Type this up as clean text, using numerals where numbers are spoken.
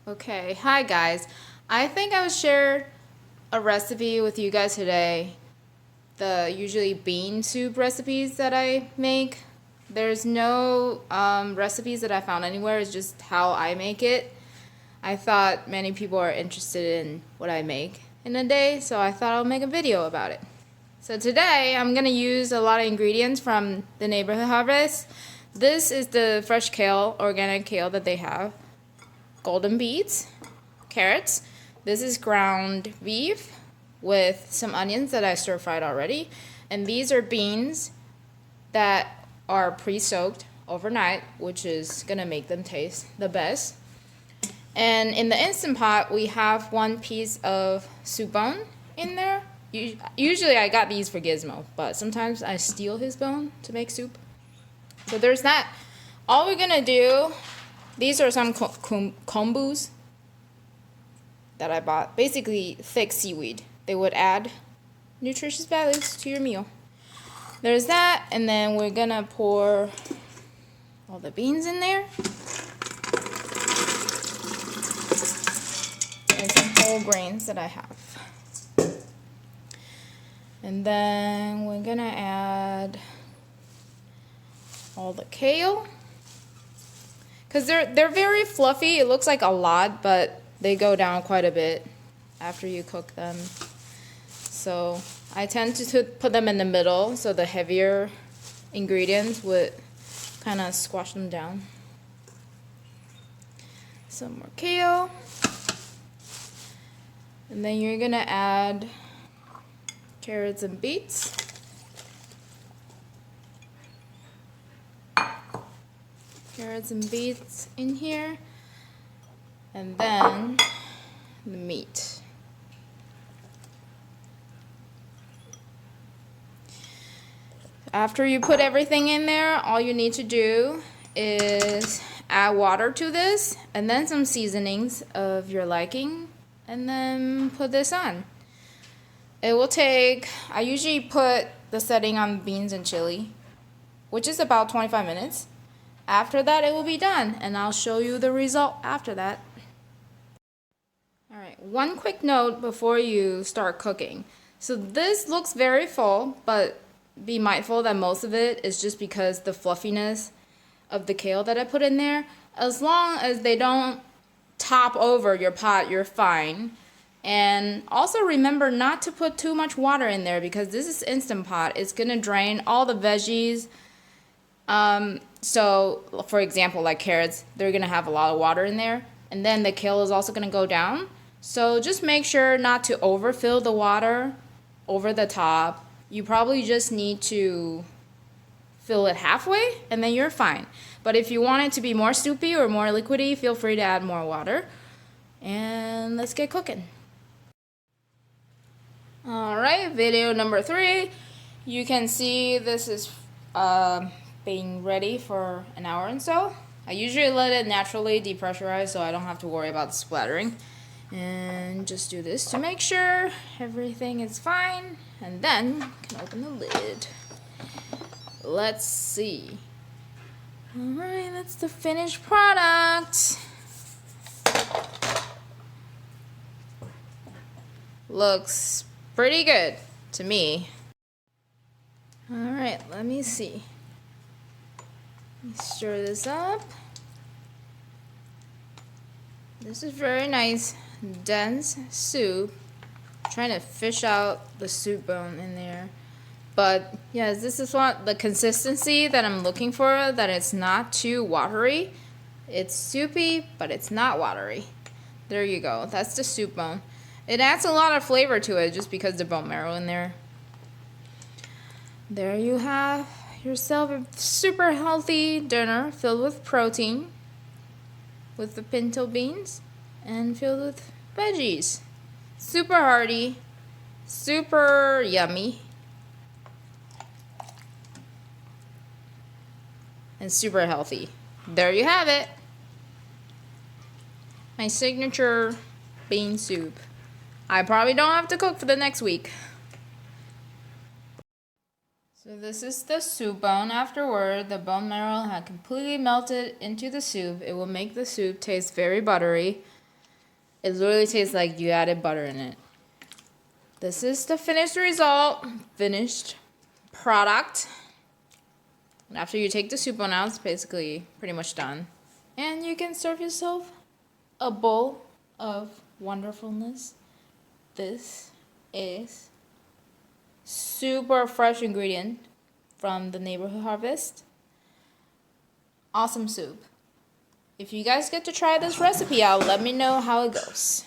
Okay, hi guys. I think I would share a recipe with you guys today. The usually bean soup recipes that I make. There's no recipes that I found anywhere, it's just how I make it. I thought many people are interested in what I make in a day, so I thought I'll make a video about it. So today I'm gonna use a lot of ingredients from the neighborhood harvest. This is the fresh kale, organic kale that they have. Golden beets, carrots. This is ground beef with some onions that I stir fried already. And these are beans that are pre-soaked overnight, which is gonna make them taste the best. And in the Instant Pot, we have 1 piece of soup bone in there. Usually I got these for Gizmo, but sometimes I steal his bone to make soup. So there's that. All we're gonna do, these are some kombus that I bought. Basically thick seaweed. They would add nutritious values to your meal. There's that, and then we're gonna pour all the beans in there. And some whole grains that I have. And then we're gonna add all the kale. Because they're very fluffy. It looks like a lot, but they go down quite a bit after you cook them. So I tend to put them in the middle so the heavier ingredients would kind of squash them down. Some more kale. And then you're gonna add carrots and beets. Carrots and beets in here. And then the meat. After you put everything in there, all you need to do is add water to this and then some seasonings of your liking, and then put this on. It will take, I usually put the setting on beans and chili, which is about 25 minutes. After that, it will be done, and I'll show you the result after that. Alright, one quick note before you start cooking. So this looks very full, but be mindful that most of it is just because the fluffiness of the kale that I put in there. As long as they don't top over your pot, you're fine. And also remember not to put too much water in there because this is Instant Pot. It's gonna drain all the veggies. So for example, like carrots, they're gonna have a lot of water in there, and then the kale is also gonna go down. So just make sure not to overfill the water over the top. You probably just need to fill it halfway, and then you're fine. But if you want it to be more soupy or more liquidy, feel free to add more water. And let's get cooking. Alright, video number 3. You can see this is being ready for an hour and so. I usually let it naturally depressurize so I don't have to worry about the splattering. And just do this to make sure everything is fine, and then you can open the lid. Let's see. Alright, that's the finished product. Looks pretty good to me. Alright, let me see. Let me stir this up. This is very nice, dense soup. I'm trying to fish out the soup bone in there. But yes, this is what the consistency that I'm looking for, that it's not too watery. It's soupy, but it's not watery. There you go. That's the soup bone. It adds a lot of flavor to it just because the bone marrow in there. There you have yourself a super healthy dinner filled with protein, with the pinto beans, and filled with veggies. Super hearty, super yummy, and super healthy. There you have it. My signature bean soup. I probably don't have to cook for the next week. So this is the soup bone afterward. The bone marrow had completely melted into the soup. It will make the soup taste very buttery. It literally tastes like you added butter in it. This is the finished result, finished product. After you take the soup one out, it's basically pretty much done. And you can serve yourself a bowl of wonderfulness. This is super fresh ingredient from the Neighborhood Harvest. Awesome soup. If you guys get to try this recipe out, let me know how it goes.